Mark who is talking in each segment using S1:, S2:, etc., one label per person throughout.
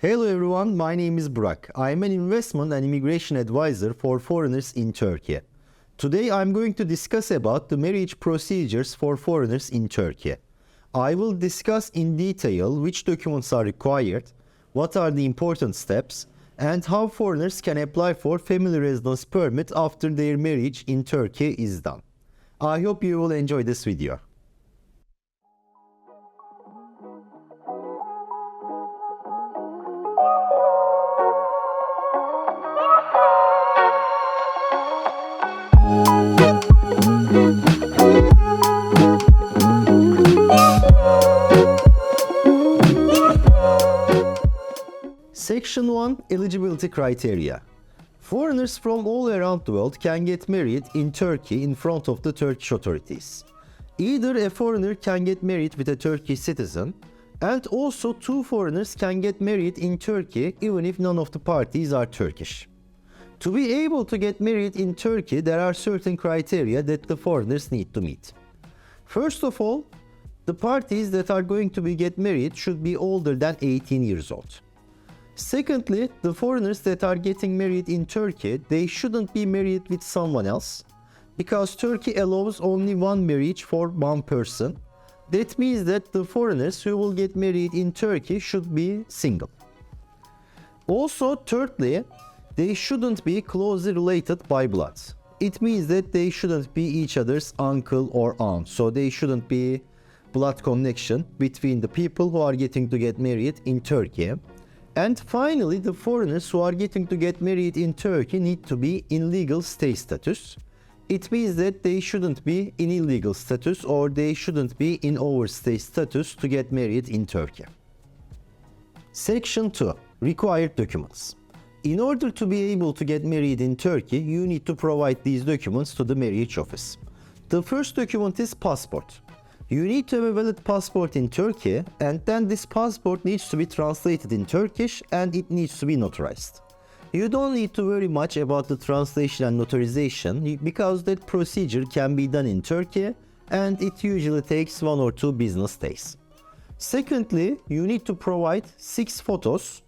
S1: Hello everyone, my name is Burak. I am an investment and immigration advisor for foreigners in Turkey. Today I am going to discuss about the marriage procedures for foreigners in Turkey. I will discuss in detail which documents are required, what are the important steps, and how foreigners can apply for family residence permit after their marriage in Turkey is done. I hope you will enjoy this video. Section 1 Eligibility Criteria. Foreigners from all around the world can get married in Turkey in front of the Turkish authorities. Either a foreigner can get married with a Turkish citizen, and also two foreigners can get married in Turkey even if none of the parties are Turkish. To be able to get married in Turkey, there are certain criteria that the foreigners need to meet. First of all, the parties that are going to get married should be older than 18 years old. Secondly, the foreigners that are getting married in Turkey, they shouldn't be married with someone else, because Turkey allows only one marriage for one person. That means that the foreigners who will get married in Turkey should be single. Also, thirdly, they shouldn't be closely related by blood. It means that they shouldn't be each other's uncle or aunt, so they shouldn't be blood connection between the people who are getting to get married in Turkey. And finally, the foreigners who are getting to get married in Turkey need to be in legal stay status. It means that they shouldn't be in illegal status or they shouldn't be in overstay status to get married in Turkey. Section 2. Required documents. In order to be able to get married in Turkey, you need to provide these documents to the marriage office. The first document is passport. You need to have a valid passport in Turkey, and then this passport needs to be translated in Turkish and it needs to be notarized. You don't need to worry much about the translation and notarization because that procedure can be done in Turkey and it usually takes 1 or 2 business days. Secondly, you need to provide 6 photos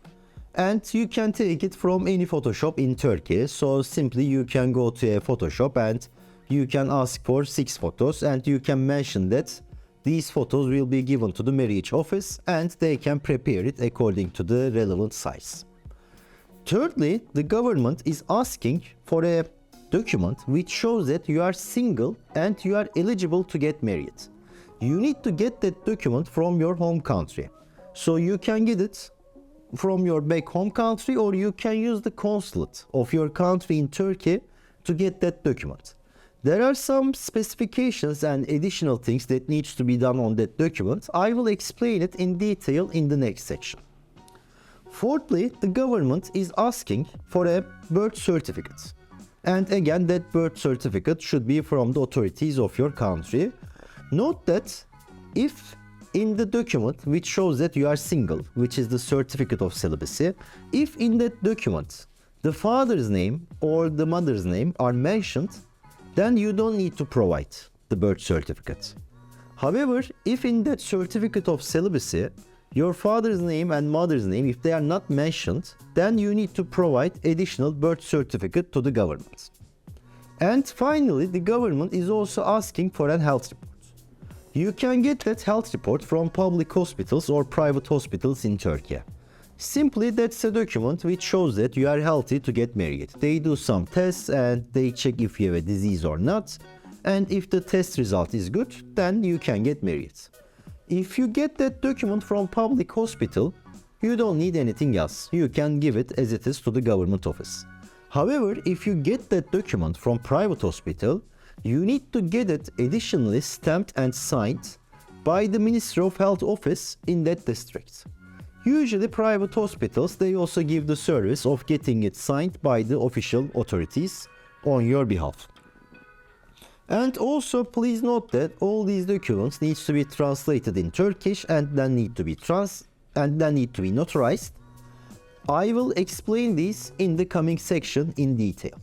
S1: and you can take it from any Photoshop in Turkey. So simply you can go to a Photoshop and you can ask for 6 photos and you can mention that these photos will be given to the marriage office and they can prepare it according to the relevant size. Thirdly, the government is asking for a document which shows that you are single and you are eligible to get married. You need to get that document from your home country. So you can get it from your back home country or you can use the consulate of your country in Turkey to get that document. There are some specifications and additional things that needs to be done on that document. I will explain it in detail in the next section. Fourthly, the government is asking for a birth certificate. And again, that birth certificate should be from the authorities of your country. Note that if in the document which shows that you are single, which is the Certificate of Celibacy, if in that document the father's name or the mother's name are mentioned, then you don't need to provide the birth certificate. However, if in that Certificate of Celibacy, your father's name and mother's name, if they are not mentioned, then you need to provide additional birth certificate to the government. And finally, the government is also asking for a health report. You can get that health report from public hospitals or private hospitals in Turkey. Simply, that's a document which shows that you are healthy to get married. They do some tests and they check if you have a disease or not. And if the test result is good, then you can get married. If you get that document from public hospital, you don't need anything else. You can give it as it is to the government office. However, if you get that document from private hospital, you need to get it additionally stamped and signed by the Ministry of Health office in that district. Usually private hospitals, they also give the service of getting it signed by the official authorities on your behalf. And also please note that all these documents needs to be translated in Turkish and then need to be notarized. I will explain these in the coming section in detail.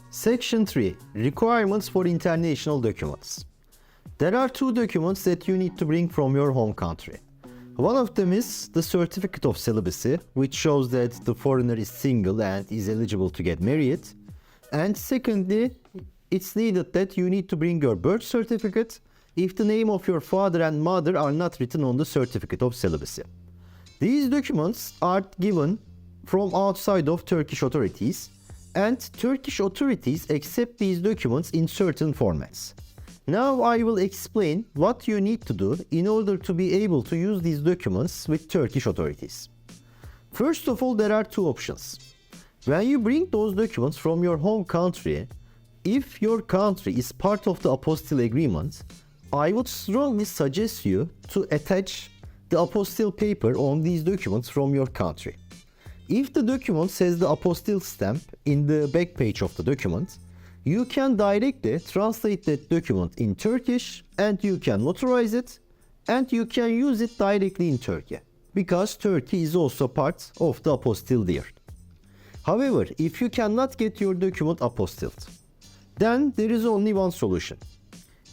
S1: Section 3. Requirements for international documents. There are 2 documents that you need to bring from your home country. One of them is the Certificate of Celibacy, which shows that the foreigner is single and is eligible to get married. And secondly, it's needed that you need to bring your birth certificate if the name of your father and mother are not written on the Certificate of Celibacy. These documents are given from outside of Turkish authorities, and Turkish authorities accept these documents in certain formats. Now I will explain what you need to do in order to be able to use these documents with Turkish authorities. First of all, there are two options. When you bring those documents from your home country, if your country is part of the Apostille agreement, I would strongly suggest you to attach the Apostille paper on these documents from your country. If the document says the Apostille stamp in the back page of the document, you can directly translate that document in Turkish and you can notarize it and you can use it directly in Turkey, because Turkey is also part of the Apostille there. However, if you cannot get your document apostilled, then there is only one solution.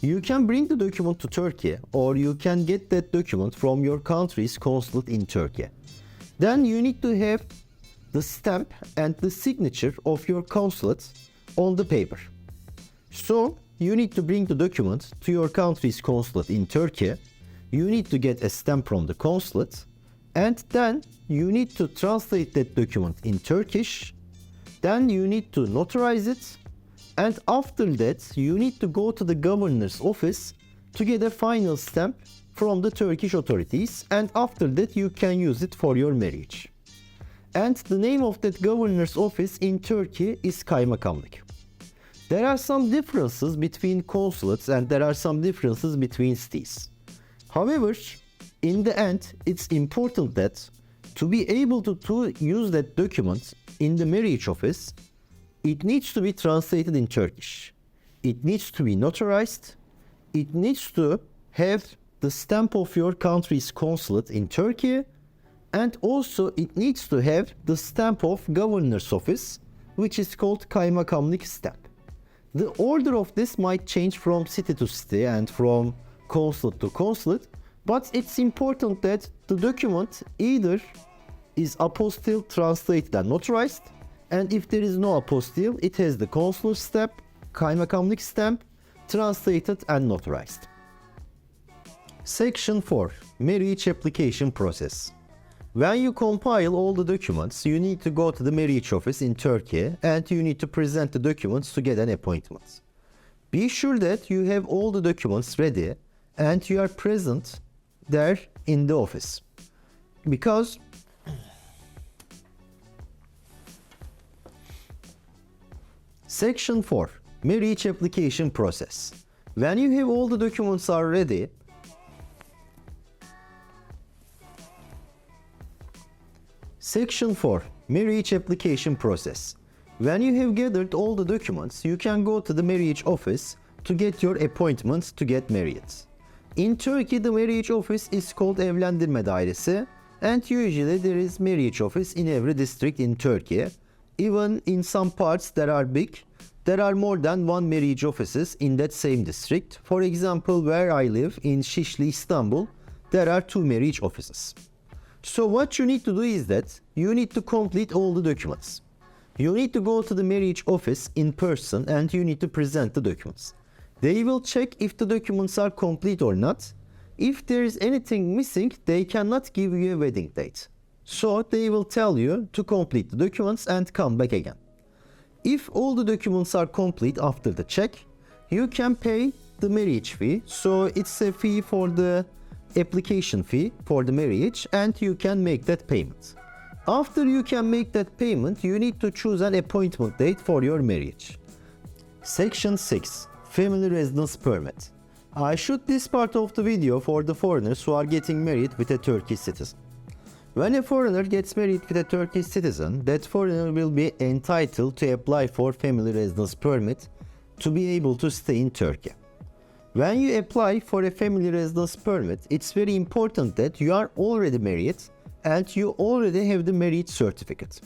S1: You can bring the document to Turkey, or you can get that document from your country's consulate in Turkey. Then you need to have the stamp and the signature of your consulate on the paper. So you need to bring the document to your country's consulate in Turkey, you need to get a stamp from the consulate, and then you need to translate that document in Turkish, then you need to notarize it, and after that you need to go to the governor's office to get a final stamp from the Turkish authorities, and after that you can use it for your marriage. And the name of that governor's office in Turkey is kaymakamlık. There are some differences between consulates and there are some differences between cities. However, in the end, it's important that to be able to use that document in the marriage office, it needs to be translated in Turkish. It needs to be notarized. It needs to have the stamp of your country's consulate in Turkey, and also it needs to have the stamp of governor's office, which is called kaymakamlık stamp. The order of this might change from city to city and from consulate to consulate, but it's important that the document either is apostille, translated and notarized, and if there is no apostille, it has the consular stamp, kaymakamlık stamp, translated and notarized. Section 4. Marriage application process. When you compile all the documents, you need to go to the marriage office in Turkey and you need to present the documents to get an appointment. Be sure that you have all the documents ready and you are present there in the office. Because Section 4. Marriage application process. When you have all the documents are ready, Section 4. Marriage application process. When you have gathered all the documents, you can go to the marriage office to get your appointment to get married. In Turkey, the marriage office is called Evlendirme Dairesi, and usually there is marriage office in every district in Turkey. Even in some parts that are big, there are more than one marriage offices in that same district. For example, where I live in Şişli, Istanbul, there are 2 marriage offices. So what you need to do is that you need to complete all the documents. You need to go to the marriage office in person and you need to present the documents. They will check if the documents are complete or not. If there is anything missing, they cannot give you a wedding date. So they will tell you to complete the documents and come back again. If all the documents are complete after the check, you can pay the marriage fee. So it's a fee for the application fee for the marriage and you can make that payment. After you can make that payment, you need to choose an appointment date for your marriage. Section 6. Family Residence Permit. I shoot this part of the video for the foreigners who are getting married with a Turkish citizen. When a foreigner gets married with a Turkish citizen, that foreigner will be entitled to apply for Family Residence Permit to be able to stay in Turkey. When you apply for a family residence permit, it's very important that you are already married and you already have the marriage certificate.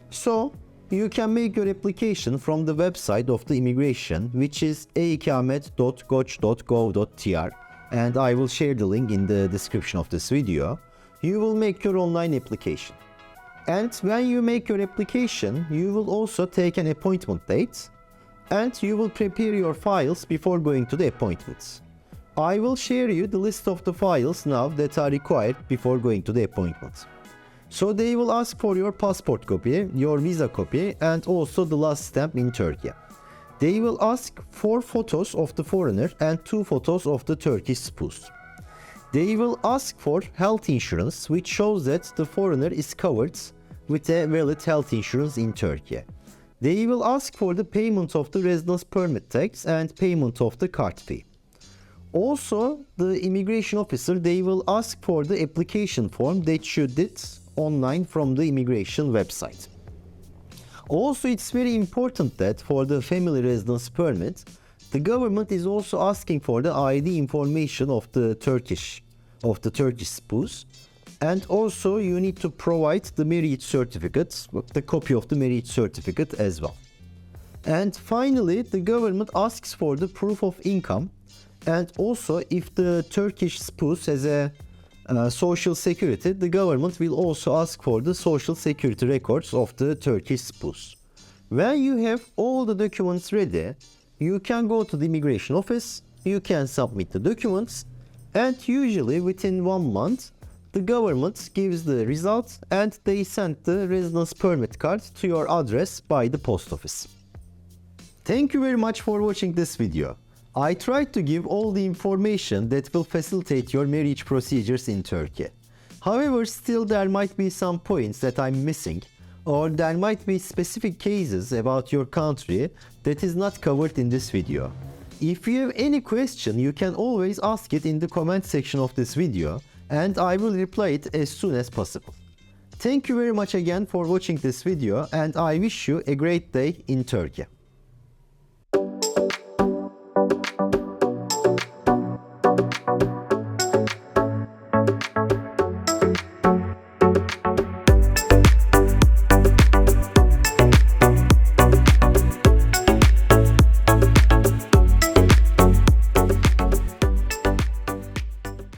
S1: So, you can make your application from the website of the immigration, which is eikamet.goc.gov.tr, and I will share the link in the description of this video. you will make your online application. And when you make your application, you will also take an appointment date and you will prepare your files before going to the appointments. I will share you the list of the files now that are required before going to the appointment. So they will ask for your passport copy, your visa copy, and also the last stamp in Turkey. They will ask 4 photos of the foreigner and 2 photos of the Turkish spouse. They will ask for health insurance, which shows that the foreigner is covered with a valid health insurance in Turkey. They will ask for the payment of the residence permit tax and payment of the card fee. Also, the immigration officer, they will ask for the application form that you did online from the immigration website. Also, it's very important that for the family residence permit, the government is also asking for the ID information of the Turkish spouse, and also you need to provide the marriage certificate, the copy of the marriage certificate as well. And finally, the government asks for the proof of income, and also if the Turkish spouse has a social security, the government will also ask for the social security records of the Turkish spouse. When you have all the documents ready, you can go to the immigration office, you can submit the documents, and usually within 1 month, the government gives the results and they send the residence permit card to your address by the post office. Thank you very much for watching this video. I tried to give all the information that will facilitate your marriage procedures in Turkey. However, still there might be some points that I'm missing, or there might be specific cases about your country that is not covered in this video. If you have any question, you can always ask it in the comment section of this video, and I will reply it as soon as possible. Thank you very much again for watching this video, and I wish you a great day in Turkey.